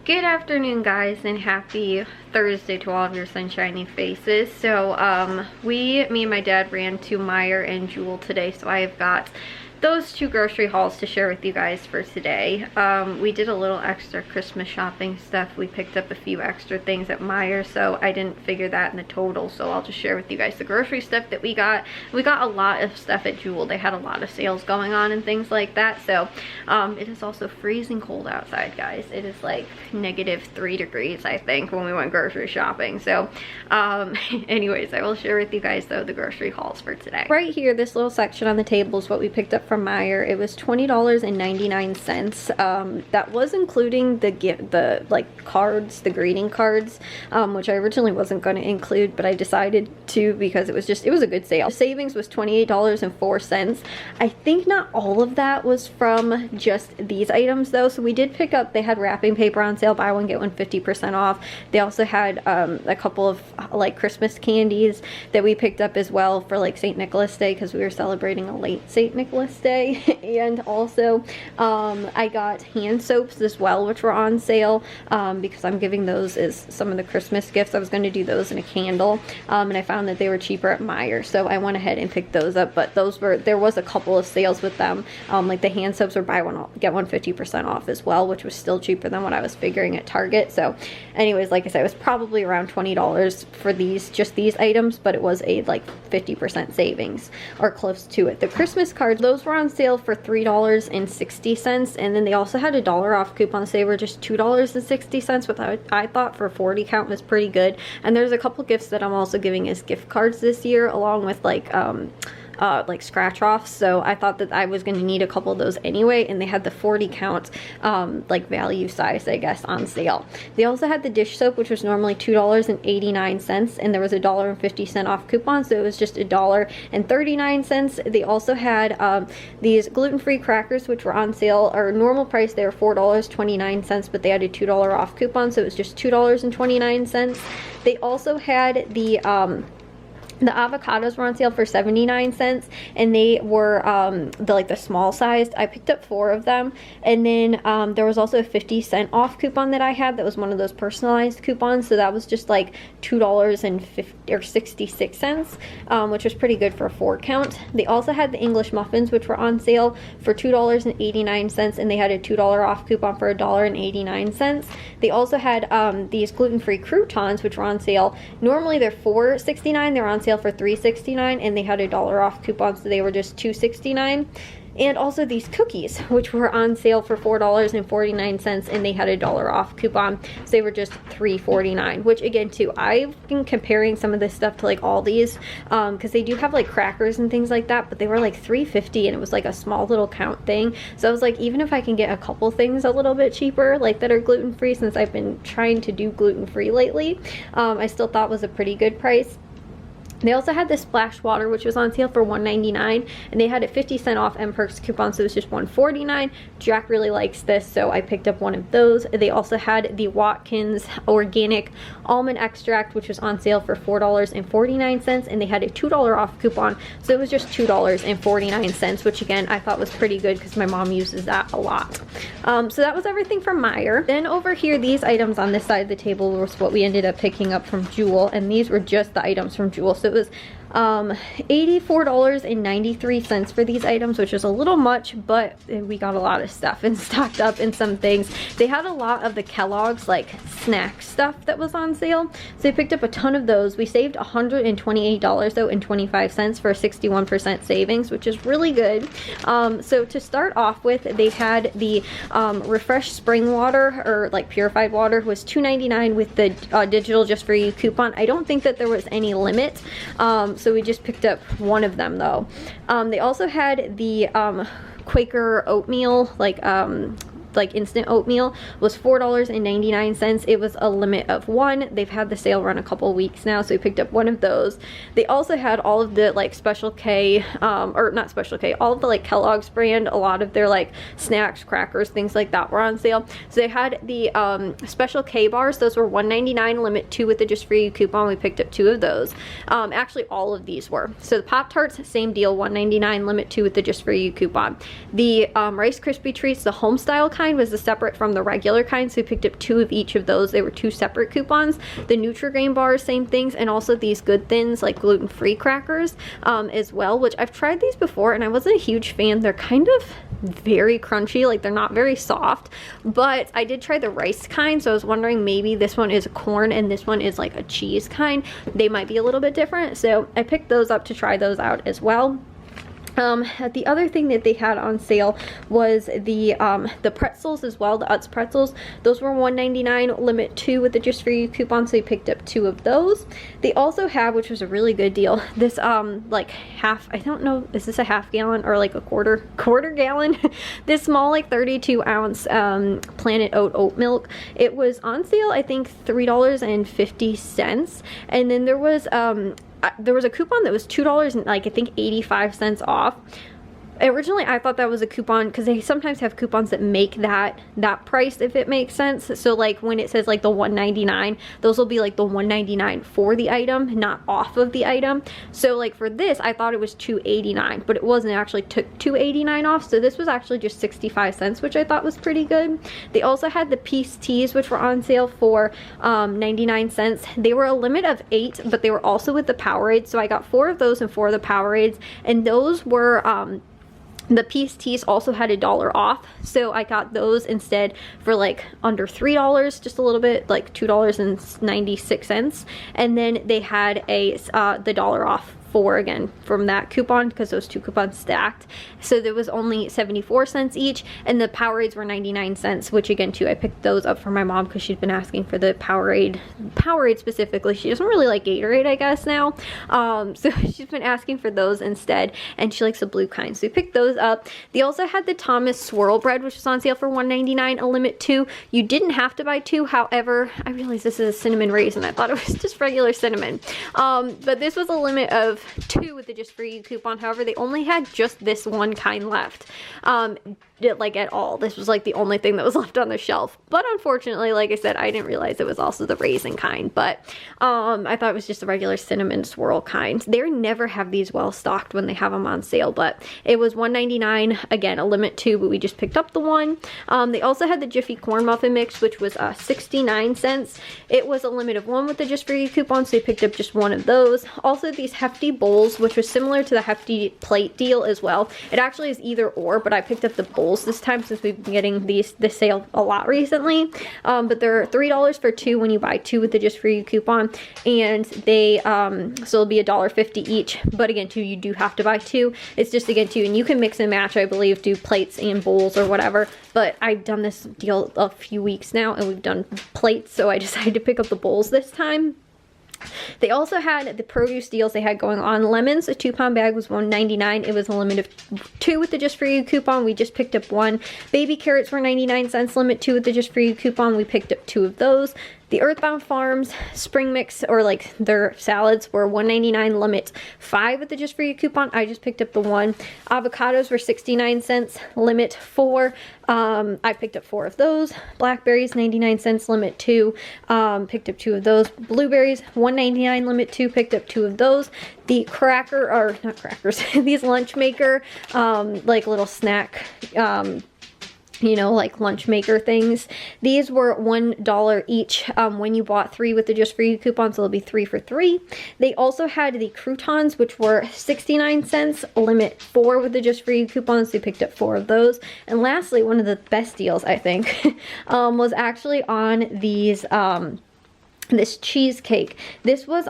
Good afternoon, guys, and happy Thursday to all of your sunshiny faces. So me and my dad ran to Meijer and Jewel today, so I have got those two grocery hauls to share with you guys for today. We did a little extra Christmas shopping stuff. We picked up a few extra things at Meijer, so I didn't figure that in the total, so I'll just share with you guys the grocery stuff that we got. We got a lot of stuff at Jewel. They had a lot of sales going on and things like that. So it is also freezing cold outside, guys. It is like -3 degrees, I think, when we went grocery shopping. So anyways, I will share with you guys though the grocery hauls for today. Right here, this little section on the table is what we picked up from Meijer. It was $20.99. That was including the like cards, the greeting cards, which I originally wasn't going to include, but I decided to because it was a good sale. The savings was $28.04. I think not all of that was from just these items though, so we did pick up, they had wrapping paper on sale, buy one get one 50% off. They also had a couple of like Christmas candies that we picked up as well for like St. Nicholas Day, because we were celebrating a late St. Nicholas Day. And also I got hand soaps as well, which were on sale, because I'm giving those as some of the Christmas gifts. I was going to do those in a candle, and I found that they were cheaper at Meijer, so I went ahead and picked those up. But there was a couple of sales with them, like the hand soaps were buy one get one 50% off as well, which was still cheaper than what I was figuring at Target. So anyways, like I said, it was probably around $20 for just these items, but it was a like 50% savings or close to it. The Christmas cards, those were on sale for $3.60, and then they also had a $1 off coupon, so they were just $2.60, which I thought for 40 count was pretty good. And there's a couple gifts that I'm also giving as gift cards this year, along with like scratch offs, so I thought that I was going to need a couple of those anyway, and they had the 40 count like value size, I guess, on sale. They also had the dish soap, which was normally $2.89, and there was a $1.50 off coupon, so it was just $1.39. They also had these gluten-free crackers, which were on sale, or normal price they were $4.29, but they had a $2 off coupon, so it was just $2.29. They also had the avocados were on sale for 79 cents, and they were the small sized. I picked up 4 of them, and then there was also a 50-cent off coupon that I had. That was one of those personalized coupons, so that was just like $2.66, which was pretty good for a 4 count. They also had the English muffins, which were on sale for $2.89, and they had a $2 off coupon for $1.89. They also had these gluten-free croutons, which were on sale. Normally they're $4.69. They're on sale for $3.69, and they had a $1 off coupon, so they were just $2.69. And also these cookies, which were on sale for $4.49, and they had a $1 off coupon, so they were just $3.49. Which again too, I've been comparing some of this stuff to like Aldi's, because they do have like crackers and things like that, but they were like $3.50, and it was like a small little count thing. So I was like, even if I can get a couple things a little bit cheaper, like that are gluten-free, since I've been trying to do gluten-free lately, I still thought was a pretty good price. They also had this splash water, which was on sale for $1.99, and they had a 50-cent off M-Perks coupon, so it was just $1.49. Jack really likes this, so I picked up one of those. They also had the Watkins organic almond extract, which was on sale for $4.49, and they had a $2 off coupon, so it was just $2.49, which again I thought was pretty good because my mom uses that a lot. So that was everything from Meijer. Then over here, these items on this side of the table was what we ended up picking up from Jewel, and these were just the items from Jewel. So it was $84.93 for these items, which is a little much, but we got a lot of stuff and stocked up in some things. They had a lot of the Kellogg's like snack stuff that was on sale, so I picked up a ton of those. We saved $128 though and 25 cents for a 61% savings, which is really good. So to start off with, they had the refresh spring water, or like purified water, was $2.99 with the digital just for you coupon. I don't think that there was any limit, so we just picked up one of them though. They also had the Quaker oatmeal, like instant oatmeal, was $4.99. It was a limit of 1. They've had the sale run a couple weeks now, so we picked up one of those. They also had all of the like Special K, or not Special K, all of the like Kellogg's brand, a lot of their like snacks, crackers, things like that were on sale. So they had the Special K bars. Those were $1.99, limit 2 with the just for you coupon. We picked up 2 of those. Actually all of these were. So the Pop-Tarts, same deal, $1.99, limit 2 with the just for you coupon. The Rice Krispie treats, the home style kind, kind was separate from the regular kind, so we picked up 2 of each of those. They were 2 separate coupons. The Nutri-Grain bars, same things, and also these Good Thins, like gluten-free crackers as well, which I've tried these before and I wasn't a huge fan. They're kind of very crunchy, like they're not very soft, but I did try the rice kind, so I was wondering maybe this one is corn and this one is like a cheese kind. They might be a little bit different, so I picked those up to try those out as well. The other thing that they had on sale was the pretzels as well, the Utz pretzels. Those were $1.99, limit 2 with the Just For You coupon, so we picked up 2 of those. They also have, which was a really good deal, this like half, I don't know, is this a half gallon or like a quarter gallon? This small like 32 ounce Planet oat milk. It was on sale, I think $3.50, and then there was a coupon that was $2 and like I think 85 cents off. Originally I thought that was a coupon because they sometimes have coupons that make that price, if it makes sense. So like when it says like the $1.99, those will be like the $1.99 for the item, not off of the item. So like for this I thought it was $2.89, but it wasn't. It actually took $2.89 off, so this was actually just 65 cents, which I thought was pretty good. They also had the Peace Teas, which were on sale for 99 cents. They were a limit of 8, but they were also with the Powerade, so I got 4 of those and 4 of the Powerades, and those were the Peace Teas also had $1 off, so I got those instead for like under $3, just a little bit, like $2.96, and then they had the $1 off again from that coupon because those 2 coupons stacked, so there was only 74 cents each, and the Powerades were 99 cents, which again too I picked those up for my mom because she's been asking for the Powerade specifically. She doesn't really like Gatorade, I guess, now, so she's been asking for those instead, and she likes the blue kind, so we picked those up. They also had the Thomas swirl bread, which was on sale for $1.99, a limit 2. You didn't have to buy 2, however I realized this is a cinnamon raisin. I thought it was just regular cinnamon, but this was a limit of 2 with the Just For You coupon. However, they only had just this one kind left, like at all. This was like the only thing that was left on the shelf, but unfortunately, like I said, I didn't realize it was also the raisin kind, but I thought it was just the regular cinnamon swirl kind. They never have these well stocked when they have them on sale, but it was $1.99, again a limit 2, but we just picked up the 1. They also had the Jiffy Corn Muffin Mix, which was 69 cents. It was a limit of 1 with the Just For You coupon, so we picked up just 1 of those. Also these Hefty bowls, which was similar to the Hefty plate deal as well. It actually is either or, but I picked up the bowls this time since we've been getting this sale a lot recently. But they're $3 for 2 when you buy 2 with the Just For You coupon, and they so it'll be $1.50 each, but again too, you do have to buy 2. It's just again too, and you can mix and match, I believe, do plates and bowls or whatever, but I've done this deal a few weeks now and we've done plates, so I decided to pick up the bowls this time. They also had the produce deals they had going on. Lemons, a 2-pound bag was $1.99. It was a limit of 2 with the Just For You coupon. We just picked up 1. Baby carrots were 99 cents, limit 2 with the Just For You coupon. We picked up 2 of those. The Earthbound Farms spring mix, or like their salads, were $1.99, limit 5 with the Just For You coupon. I just picked up the 1. Avocados were 69 cents, limit 4. I picked up 4 of those. Blackberries, 99 cents, limit 2. Picked up 2 of those. Blueberries, $1.99, limit 2. Picked up 2 of those. The not crackers, these lunch maker, like little snack, you know, like lunch maker things. These were $1 each when you bought 3 with the Just For You coupon, so it'll be 3 for 3. They also had the croutons, which were 69 cents, limit 4 with the Just For You coupon, so we picked up 4 of those. And lastly, one of the best deals, I think, was actually on these this cheesecake. This was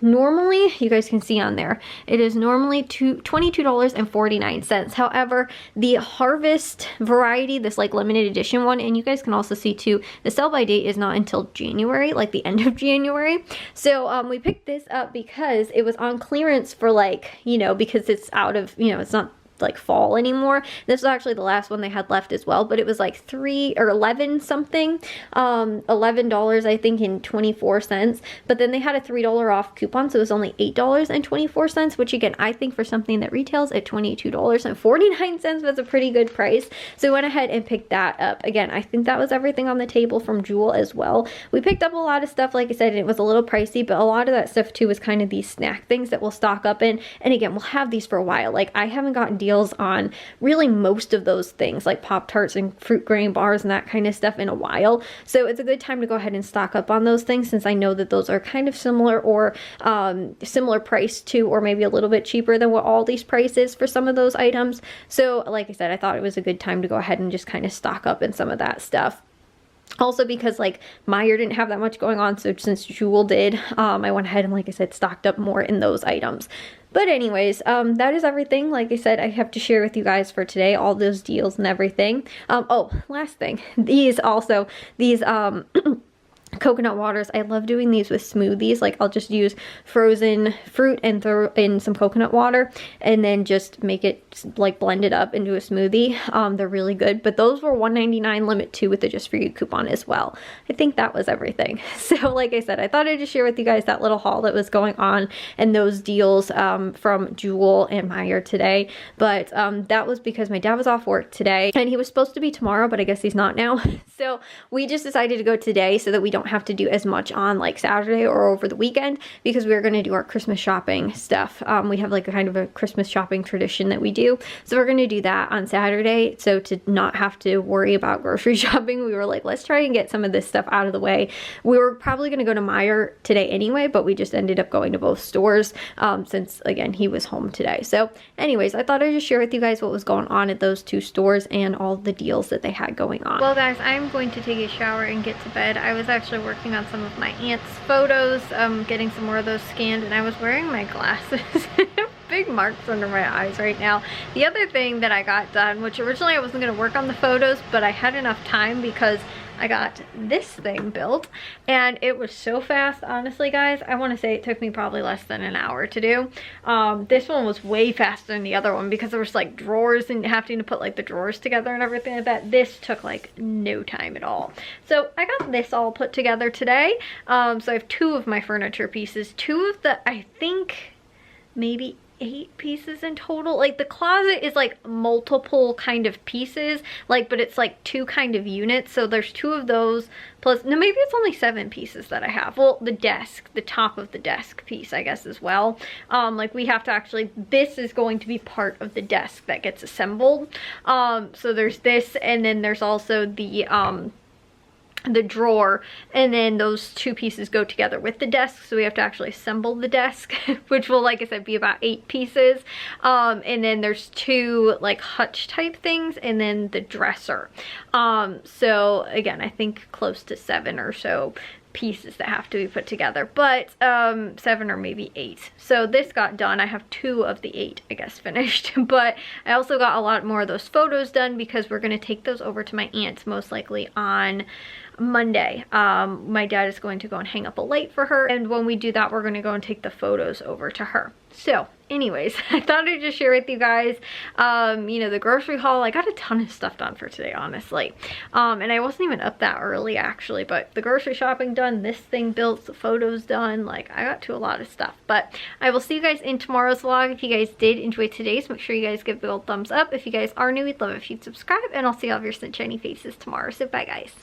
normally, you guys can see on there, it is normally $22.49. However, the Harvest variety, this like limited edition one, and you guys can also see too, the sell by date is not until January, like the end of January. So we picked this up because it was on clearance for, like, you know, because it's out of, you know, it's not like fall anymore. This was actually the last one they had left as well, but it was like 3 or 11 something, $11 I think and 24 cents. But then they had a $3 off coupon, so it was only $8.24, which again I think for something that retails at $22.49 was a pretty good price. So we went ahead and picked that up. Again, I think that was everything on the table from Jewel as well. We picked up a lot of stuff, like I said, and it was a little pricey, but a lot of that stuff too was kind of these snack things that we'll stock up in, and again we'll have these for a while. Like I haven't gotten deals deals on really most of those things, like Pop-Tarts and fruit grain bars and that kind of stuff, in a while. So it's a good time to go ahead and stock up on those things, since I know that those are kind of similar, or similar price to, or maybe a little bit cheaper than what Aldi's price is for some of those items. So like I said, I thought it was a good time to go ahead and just kind of stock up in some of that stuff. Also because like Meijer didn't have that much going on, so since Jewel did, I went ahead and, like I said, stocked up more in those items. But anyways, that is everything. Like I said, I have to share with you guys for today, all those deals and everything. Oh, last thing, these coconut waters, I love doing these with smoothies. Like I'll just use frozen fruit and throw in some coconut water and then just make it, like, blend it up into a smoothie. They're really good, but those were $1.99 limit 2 with the Just For You coupon as well. I think that was everything. So like I said, I thought I'd just share with you guys that little haul that was going on and those deals from Jewel and Meijer today. But that was because my dad was off work today and he was supposed to be tomorrow, but I guess he's not now. So we just decided to go today so that we don't have to do as much on like Saturday or over the weekend, because we're going to do our Christmas shopping stuff. We have like a kind of a Christmas shopping tradition that we do, so we're going to do that on Saturday. So to not have to worry about grocery shopping, we were like, let's try and get some of this stuff out of the way. We were probably going to go to Meijer today anyway, but we just ended up going to both stores since, again, he was home today. So anyways, I thought I'd just share with you guys what was going on at those 2 stores and all the deals that they had going on. Well guys, I'm going to take a shower and get to bed. I was actually working on some of my aunt's photos, getting some more of those scanned, and I was wearing my glasses. Big marks under my eyes right now. The other thing that I got done, which originally I wasn't going to work on the photos, but I had enough time because I got this thing built and it was so fast, honestly guys. I want to say it took me probably less than an hour to do. This one was way faster than the other one because there was like drawers and having to put like the drawers together and everything like that. This took like no time at all. So I got this all put together today. So I have 2 of my furniture pieces, 2 of the, I think maybe 8 pieces in total. Like the closet is like multiple kind of pieces, like, but it's like 2 kind of units. So there's 2 of those plus, no, maybe it's only 7 pieces that I have. Well, the desk, the top of the desk piece, I guess, as well. Like we have to actually, this is going to be part of the desk that gets assembled. So there's this, and then there's also the drawer, and then those 2 pieces go together with the desk, so we have to actually assemble the desk, which will, like I said, be about 8 pieces. And then there's 2 like hutch type things, and then the dresser. So again, I think close to 7 or so pieces that have to be put together, but 7 or maybe 8. So this got done. I have 2 of the 8, I guess, finished. But I also got a lot more of those photos done because we're going to take those over to my aunt's most likely on Monday. My dad is going to go and hang up a light for her, and when we do that, we're going to go and take the photos over to her. So anyways, I thought I'd just share with you guys, you know, the grocery haul. I got a ton of stuff done for today, honestly. And I wasn't even up that early, actually, but the grocery shopping done, this thing built, the photos done, like, I got to a lot of stuff. But I will see you guys in tomorrow's vlog. If you guys did enjoy today's, make sure you guys give a big old thumbs up. If you guys are new, we'd love it if you'd subscribe, and I'll see all of your sunshiny faces tomorrow. So bye, guys.